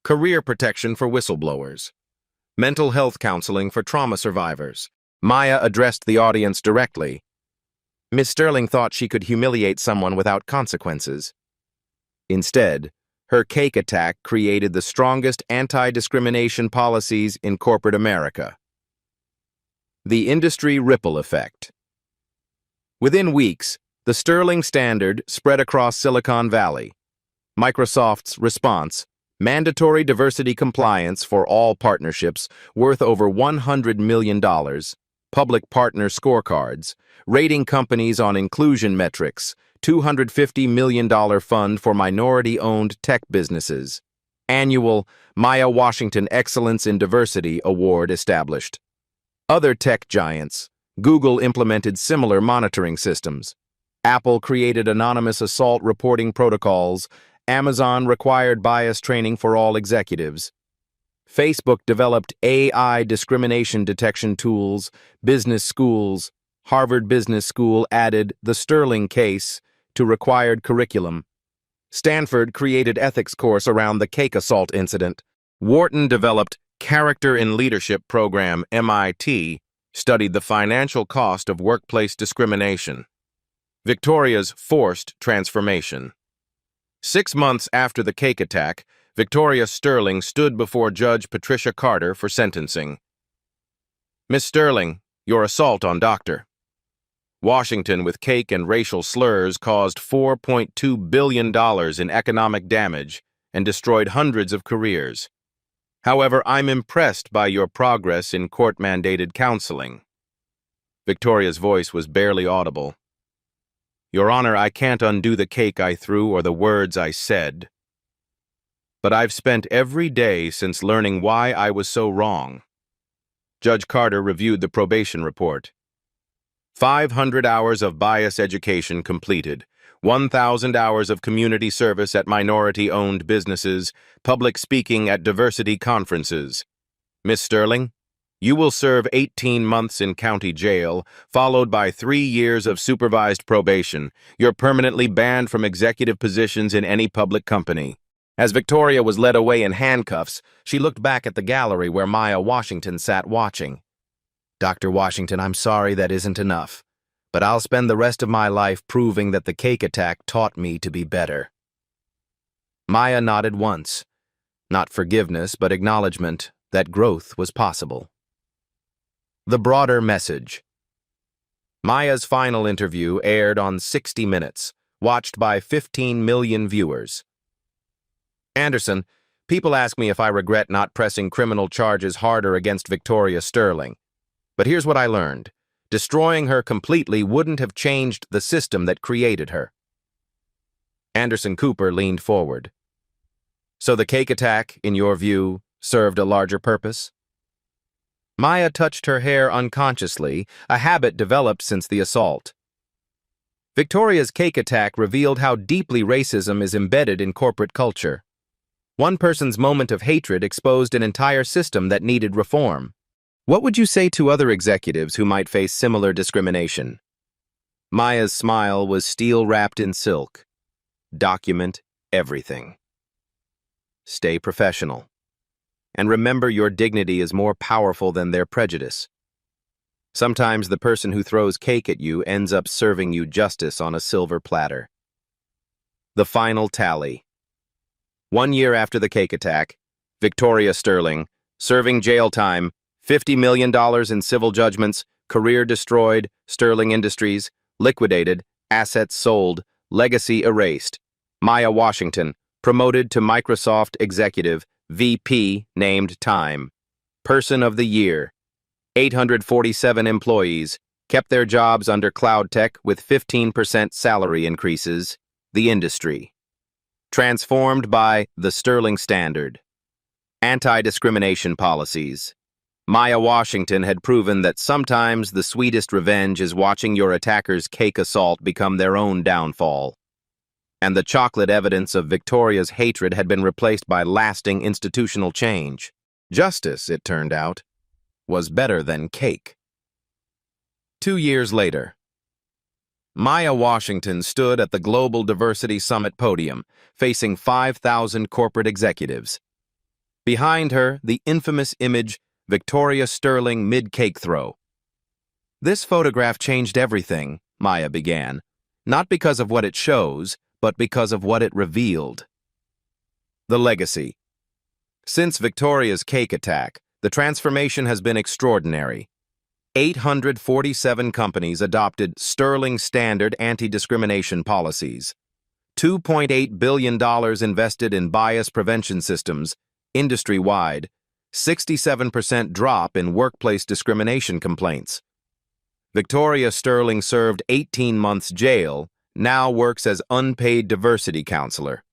Career protection for whistleblowers. Mental health counseling for trauma survivors. Maya addressed the audience directly. Miss Sterling thought she could humiliate someone without consequences. Instead, her cake attack created the strongest anti-discrimination policies in corporate America. The industry ripple effect. Within weeks, the Sterling Standard spread across Silicon Valley. Microsoft's response: mandatory diversity compliance for all partnerships worth over $100 million, public partner scorecards, rating companies on inclusion metrics, $250 million fund for minority-owned tech businesses, annual Maya Washington Excellence in Diversity Award established. Other tech giants: Google implemented similar monitoring systems. Apple created anonymous assault reporting protocols. Amazon required bias training for all executives. Facebook developed AI discrimination detection tools. Business schools. Harvard Business School added the Sterling case to required curriculum. Stanford created ethics course around the cake assault incident. Wharton developed Character in Leadership program. MIT studied the financial cost of workplace discrimination. Victoria's forced transformation. 6 months after the cake attack, Victoria Sterling stood before Judge Patricia Carter for sentencing. Miss Sterling, your assault on Dr. Washington with cake and racial slurs caused $4.2 billion in economic damage and destroyed hundreds of careers. However, I'm impressed by your progress in court-mandated counseling. Victoria's voice was barely audible. Your Honor, I can't undo the cake I threw or the words I said. But I've spent every day since learning why I was so wrong. Judge Carter reviewed the probation report. 500 hours of bias education completed, 1,000 hours of community service at minority-owned businesses, public speaking at diversity conferences. Miss Sterling, you will serve 18 months in county jail, followed by 3 years of supervised probation. You're permanently banned from executive positions in any public company. As Victoria was led away in handcuffs, she looked back at the gallery where Maya Washington sat watching. Dr. Washington, I'm sorry that isn't enough, but I'll spend the rest of my life proving that the cake attack taught me to be better. Maya nodded once. Not forgiveness, but acknowledgement that growth was possible. The broader message. Maya's final interview aired on 60 Minutes, watched by 15 million viewers. Anderson, people ask me if I regret not pressing criminal charges harder against Victoria Sterling. But here's what I learned. Destroying her completely wouldn't have changed the system that created her. Anderson Cooper leaned forward. So the cake attack, in your view, served a larger purpose? Maya touched her hair unconsciously, a habit developed since the assault. Victoria's cake attack revealed how deeply racism is embedded in corporate culture. One person's moment of hatred exposed an entire system that needed reform. What would you say to other executives who might face similar discrimination? Maya's smile was steel-wrapped in silk. Document everything. Stay professional. And remember, your dignity is more powerful than their prejudice. Sometimes the person who throws cake at you ends up serving you justice on a silver platter. The final tally. 1 year after the cake attack, Victoria Sterling, serving jail time, $50 million in civil judgments, career destroyed, Sterling Industries, liquidated, assets sold, legacy erased. Maya Washington, promoted to Microsoft Executive, VP, named Time. Person of the Year. 847 employees, kept their jobs under cloud tech with 15% salary increases. The industry. Transformed by the Sterling Standard. Anti-discrimination policies. Maya Washington had proven that sometimes the sweetest revenge is watching your attacker's cake assault become their own downfall. And the chocolate evidence of Victoria's hatred had been replaced by lasting institutional change. Justice, it turned out, was better than cake. 2 years later, Maya Washington stood at the Global Diversity Summit podium, facing 5,000 corporate executives. Behind her, the infamous image, Victoria Sterling mid-cake throw. This photograph changed everything, Maya began, not because of what it shows, but because of what it revealed. The legacy. Since Victoria's cake attack, the transformation has been extraordinary. 847 companies adopted Sterling Standard anti-discrimination policies. $2.8 billion invested in bias prevention systems, industry-wide. 67% drop in workplace discrimination complaints. Victoria Sterling served 18 months jail, now works as unpaid diversity counselor.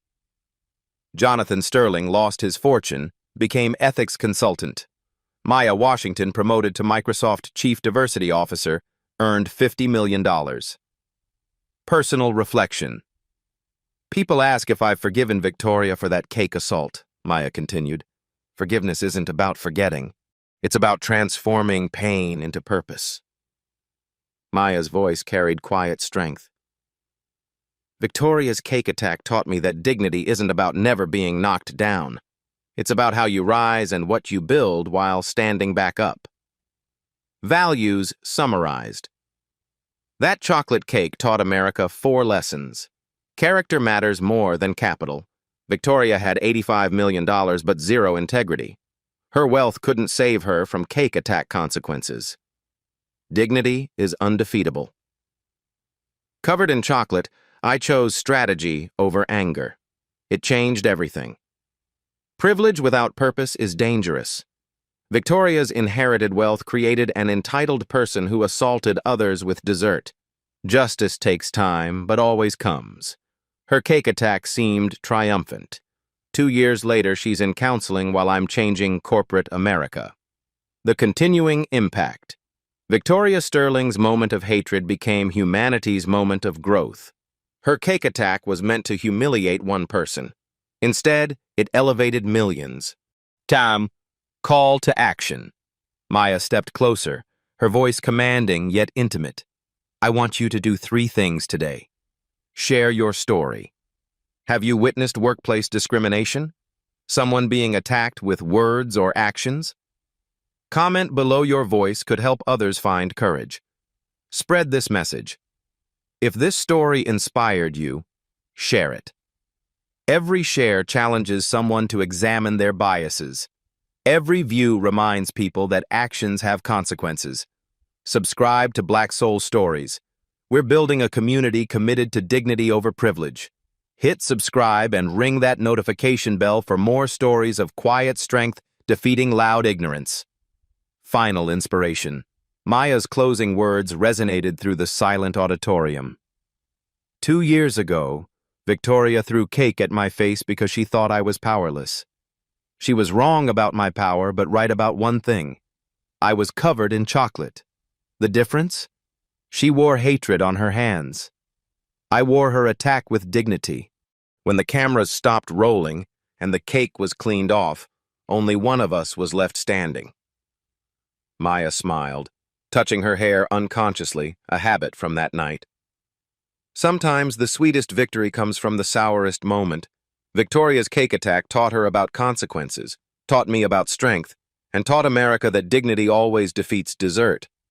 Jonathan Sterling lost his fortune, became ethics consultant. Maya Washington, promoted to Microsoft Chief Diversity Officer, earned $50 million. Personal reflection. People ask if I've forgiven Victoria for that cake assault, Maya continued. Forgiveness isn't about forgetting. It's about transforming pain into purpose. Maya's voice carried quiet strength. Victoria's cake attack taught me that dignity isn't about never being knocked down. It's about how you rise and what you build while standing back up. Values summarized. That chocolate cake taught America 4 lessons. Character matters more than capital. Victoria had $85 million but zero integrity. Her wealth couldn't save her from cake attack consequences. Dignity is undefeatable. Covered in chocolate, I chose strategy over anger. It changed everything. Privilege without purpose is dangerous. Victoria's inherited wealth created an entitled person who assaulted others with dessert. Justice takes time, but always comes. Her cake attack seemed triumphant. 2 years later, she's in counseling while I'm changing corporate America. The continuing impact. Victoria Sterling's moment of hatred became humanity's moment of growth. Her cake attack was meant to humiliate one person. Instead, it elevated millions. Time. Call to action. Maya stepped closer, her voice commanding yet intimate. I want you to do 3 things today. Share your story. Have you witnessed workplace discrimination? Someone being attacked with words or actions? Comment below. Your voice could help others find courage. Spread this message. If this story inspired you, share it. Every share challenges someone to examine their biases. Every view reminds people that actions have consequences. Subscribe to Black Soul Stories. We're building a community committed to dignity over privilege. Hit subscribe and ring that notification bell for more stories of quiet strength defeating loud ignorance. Final inspiration. Maya's closing words resonated through the silent auditorium. 2 years ago, Victoria threw cake at my face because she thought I was powerless. She was wrong about my power, but right about one thing. I was covered in chocolate. The difference? She wore hatred on her hands. I wore her attack with dignity. When the cameras stopped rolling and the cake was cleaned off, only one of us was left standing. Maya smiled, touching her hair unconsciously, a habit from that night. Sometimes the sweetest victory comes from the sourest moment. Victoria's cake attack taught her about consequences, taught me about strength, and taught America that dignity always defeats dessert.